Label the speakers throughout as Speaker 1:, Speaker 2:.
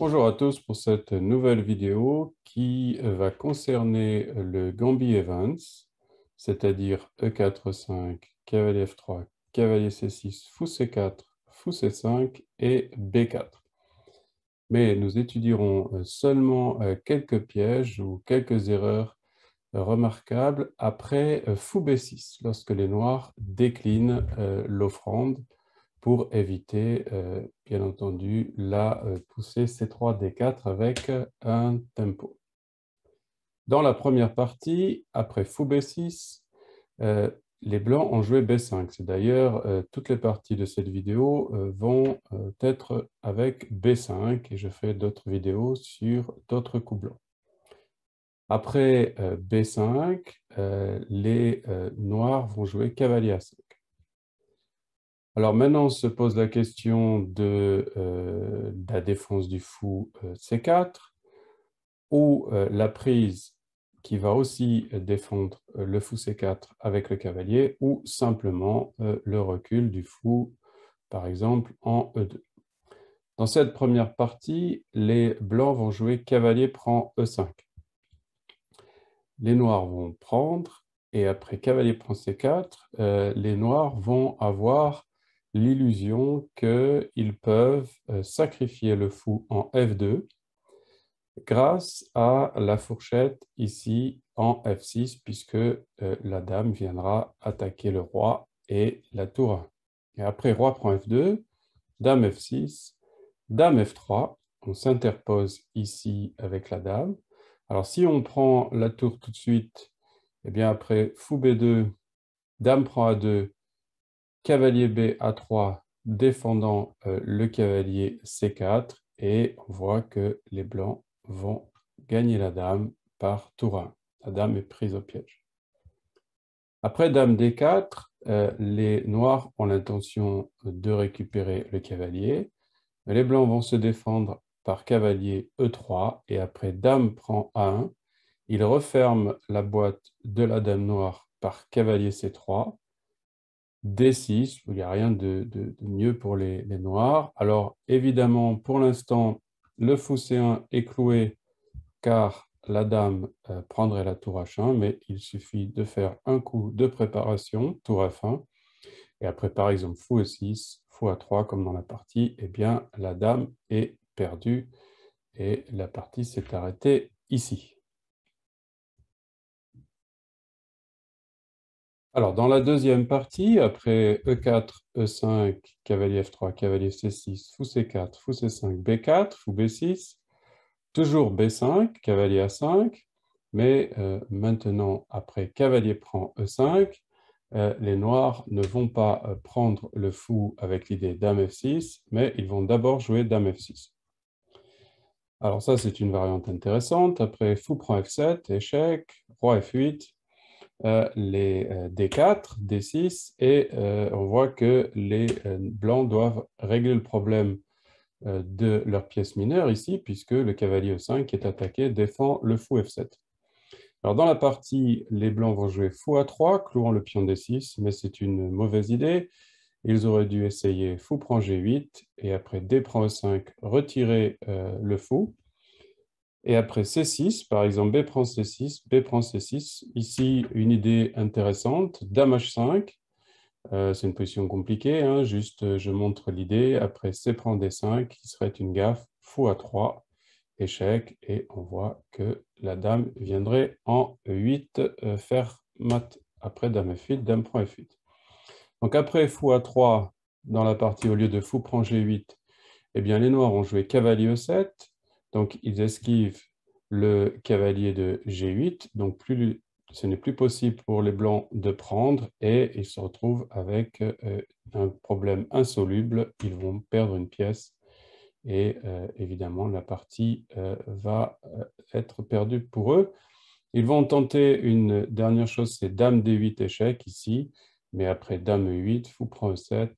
Speaker 1: Bonjour à tous pour cette nouvelle vidéo qui va concerner le Gambit Evans, c'est-à-dire E4-5, cavalier F3, cavalier C6, fou C4, fou C5 et B4. Mais nous étudierons seulement quelques pièges ou quelques erreurs remarquables après fou B6, lorsque les noirs déclinent l'offrande pour éviter, bien entendu, la poussée C3-D4 avec un tempo. Dans la première partie, après fou B6, les blancs ont joué B5. C'est d'ailleurs, toutes les parties de cette vidéo vont être avec B5 et je fais d'autres vidéos sur d'autres coups blancs. Après B5, les noirs vont jouer cavalier A5. Alors maintenant, on se pose la question de la défense du fou C4 ou la prise qui va aussi défendre le fou C4 avec le cavalier ou simplement le recul du fou, par exemple, en E2. Dans cette première partie, les blancs vont jouer cavalier prend E5. Les noirs vont prendre et après cavalier prend C4, les noirs vont avoir l'illusion qu'ils peuvent sacrifier le fou en F2 grâce à la fourchette ici en F6 puisque la dame viendra attaquer le roi et la tour 1. Et après roi prend F2, dame F6, dame F3, on s'interpose ici avec la dame. Alors si on prend la tour tout de suite, eh bien après fou B2, dame prend A2, cavalier B A3 défendant le cavalier C4 et on voit que les blancs vont gagner la dame par tour 1. La dame est prise au piège. Après dame D4, les noirs ont l'intention de récupérer le cavalier. Les blancs vont se défendre par cavalier E3 et après dame prend A1, ils referment la boîte de la dame noire par cavalier C3, D6, où il n'y a rien de mieux pour les noirs. Alors évidemment, pour l'instant, le fou C1 est cloué car la dame prendrait la tour H1, mais il suffit de faire un coup de préparation, tour F1, et après par exemple fou E6, fou A3 comme dans la partie, eh bien la dame est perdue et la partie s'est arrêtée ici. Alors, dans la deuxième partie, après E4, E5, cavalier F3, cavalier C6, fou C4, fou C5, B4, fou B6, toujours B5, cavalier A5, mais maintenant, après cavalier prend E5, les noirs ne vont pas prendre le fou avec l'idée dame F6, mais ils vont d'abord jouer dame F6. Alors ça, c'est une variante intéressante. Après fou prend F7, échec, roi F8, les D4, D6, et on voit que les blancs doivent régler le problème de leur pièce mineure ici, puisque le cavalier E5 qui est attaqué défend le fou F7. Alors dans la partie, les blancs vont jouer fou A3, clouant le pion D6, mais c'est une mauvaise idée. Ils auraient dû essayer fou prend G8, et après D prend E5, retirer le fou. Et après C6, par exemple, B prend C6, B prend C6. Ici, une idée intéressante, dame H5. C'est une position compliquée, hein, juste je montre l'idée. Après C prend D5, qui serait une gaffe, fou A3, échec. Et on voit que la dame viendrait en E8 faire mat. Après dame F8, dame prend F8. Donc après fou A3, dans la partie, au lieu de fou prend G8, eh bien les noirs ont joué cavalier E7. Donc ils esquivent le cavalier de G8, donc ce n'est plus possible pour les blancs de prendre et ils se retrouvent avec un problème insoluble, ils vont perdre une pièce et évidemment la partie va être perdue pour eux. Ils vont tenter une dernière chose, c'est dame D8 échec ici, mais après dame E8, fou prend E7,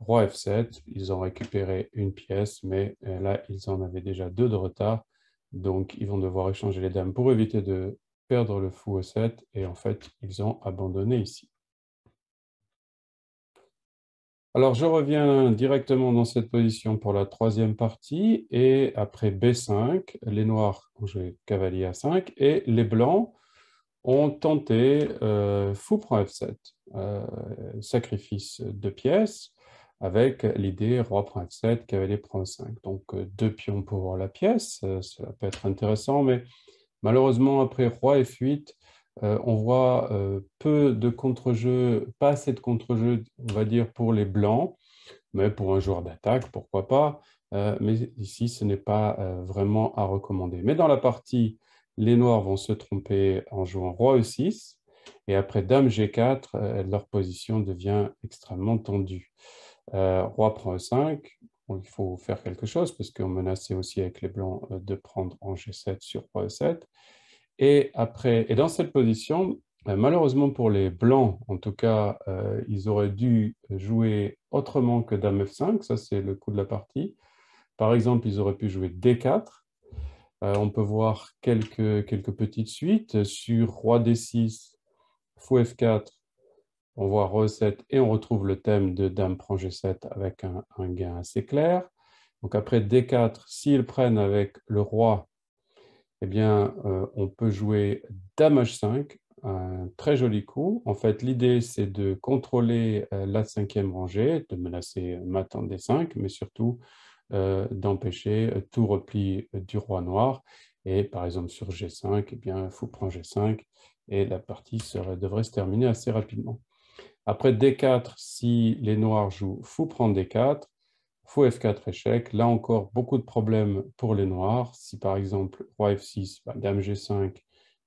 Speaker 1: roi F7, ils ont récupéré une pièce, mais là, ils en avaient déjà deux de retard. Donc, ils vont devoir échanger les dames pour éviter de perdre le fou E7. Et en fait, ils ont abandonné ici. Alors, je reviens directement dans cette position pour la troisième partie et après B5, les noirs ont joué cavalier A5 et les blancs ont tenté fou prend F7, sacrifice de pièces avec l'idée roi prend F7, cavalier prend E5. Donc, deux pions pour voir la pièce, cela peut être intéressant, mais malheureusement, après roi F8, on voit peu de contre-jeu, pas assez de contre-jeu, on va dire, pour les blancs, mais pour un joueur d'attaque, pourquoi pas. Mais ici, ce n'est pas vraiment à recommander. Mais dans la partie, les noirs vont se tromper en jouant roi E6, et après dame G4, leur position devient extrêmement tendue. Roi prend E5, bon, il faut faire quelque chose, parce qu'on menaçait aussi avec les blancs de prendre en G7 sur roi E7. Et dans cette position, malheureusement pour les blancs, en tout cas, ils auraient dû jouer autrement que dame F5, ça c'est le coup de la partie. Par exemple, ils auraient pu jouer D4. On peut voir quelques petites suites sur roi D6, fou F4, on voit roi E7 et on retrouve le thème de dame prend G7 avec un gain assez clair. Donc après D4, s'ils prennent avec le roi, eh bien, on peut jouer Dame H5, un très joli coup. En fait, l'idée, c'est de contrôler la cinquième rangée, de menacer mat en D5, mais surtout d'empêcher tout repli du roi noir. Et par exemple, sur G5, eh bien, fou prend G5, et la partie devrait se terminer assez rapidement. Après D4, si les noirs jouent fou prend D4, fou F4 échec. Là encore, beaucoup de problèmes pour les noirs. Si par exemple, roi F6, dame G5,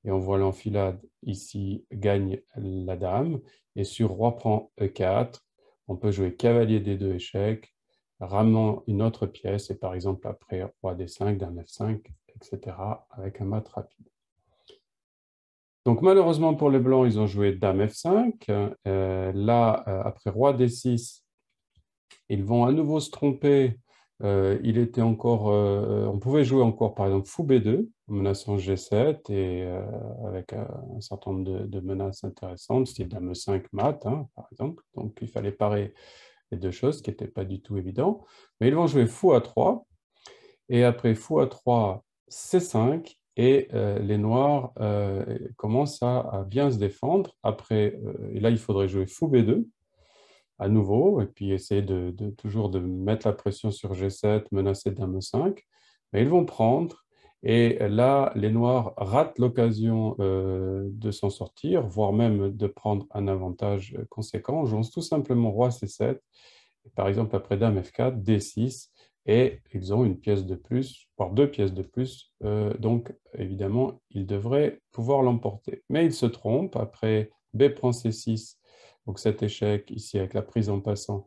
Speaker 1: et on voit l'enfilade ici, gagne la dame. Et sur roi prend E4, on peut jouer cavalier D2 échec, ramenant une autre pièce, et par exemple après roi D5, dame F5, etc., avec un mat rapide. Donc malheureusement pour les blancs, ils ont joué dame F5. Là, après roi D6, ils vont à nouveau se tromper. Il était encore, on pouvait jouer encore par exemple fou B2, menaçant G7 et avec un certain nombre de menaces intéressantes, style dame E5 mat, hein, par exemple. Donc il fallait parer les deux choses, ce qui n'était pas du tout évident. Mais ils vont jouer fou A3 et après fou A3 C5 et les noirs commencent à bien se défendre. Après, et là il faudrait jouer fou B2 à nouveau, et puis essayer toujours de mettre la pression sur G7, menacer dame E5. Mais ils vont prendre, et là, les Noirs ratent l'occasion de s'en sortir, voire même de prendre un avantage conséquent en jouant tout simplement roi C7, et par exemple après dame F4, D6, et ils ont une pièce de plus, voire deux pièces de plus, donc évidemment, ils devraient pouvoir l'emporter. Mais ils se trompent, après B prend C6, donc cet échec ici avec la prise en passant,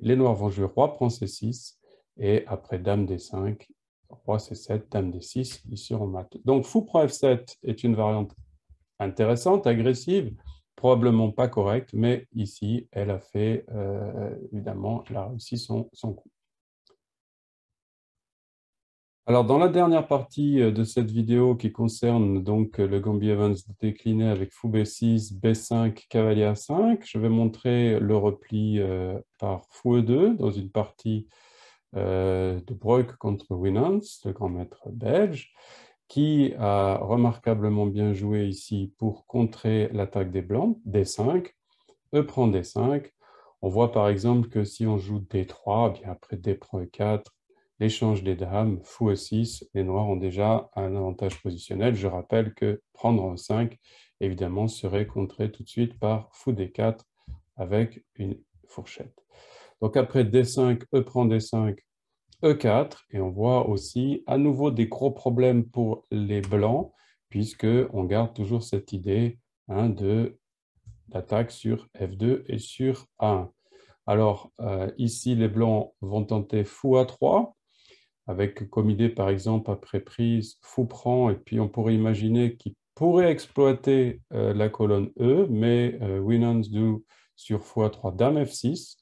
Speaker 1: les noirs vont jouer roi prend C6 et après dame D5, roi C7, dame D6, ici on mate. Donc fou prend F7 est une variante intéressante, agressive, probablement pas correcte, mais ici elle a fait, évidemment, elle a réussi son coup. Alors, dans la dernière partie de cette vidéo qui concerne donc le Gambit Evans décliné avec fou B6, B5, cavalier A5, je vais montrer le repli par fou E2 dans une partie de Breuk contre Winans, le grand maître belge, qui a remarquablement bien joué ici pour contrer l'attaque des Blancs, D5, E prend D5. On voit par exemple que si on joue D3, bien après D prend E4, l'échange des dames, fou E6, les noirs ont déjà un avantage positionnel. Je rappelle que prendre E5, évidemment, serait contré tout de suite par fou D4 avec une fourchette. Donc après D5, E prend D5, E4, et on voit aussi à nouveau des gros problèmes pour les blancs, puisqu'on garde toujours cette idée de d'attaque sur F2 et sur A1. Alors, ici, les blancs vont tenter fou A3, avec comme idée, par exemple, après prise, fou prend, et puis on pourrait imaginer qu'il pourrait exploiter la colonne E, mais Winans do sur fou A3, dame F6,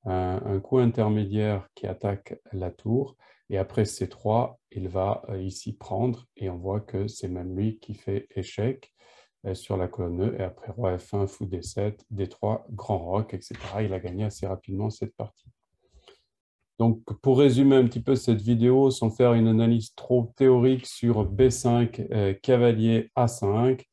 Speaker 1: un coup intermédiaire qui attaque la tour, et après C3, il va ici prendre, et on voit que c'est même lui qui fait échec. sur la colonne E, et après roi F1, fou D7, D3, grand roc, etc. Il a gagné assez rapidement cette partie. Donc, pour résumer un petit peu cette vidéo, sans faire une analyse trop théorique sur B5, cavalier A5,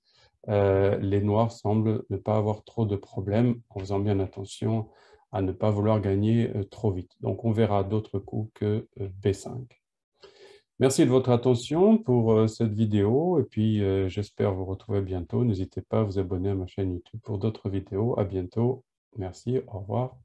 Speaker 1: les Noirs semblent ne pas avoir trop de problèmes en faisant bien attention à ne pas vouloir gagner trop vite. Donc, on verra d'autres coups que B5. Merci de votre attention pour cette vidéo et puis j'espère vous retrouver bientôt. N'hésitez pas à vous abonner à ma chaîne YouTube pour d'autres vidéos. À bientôt. Merci. Au revoir.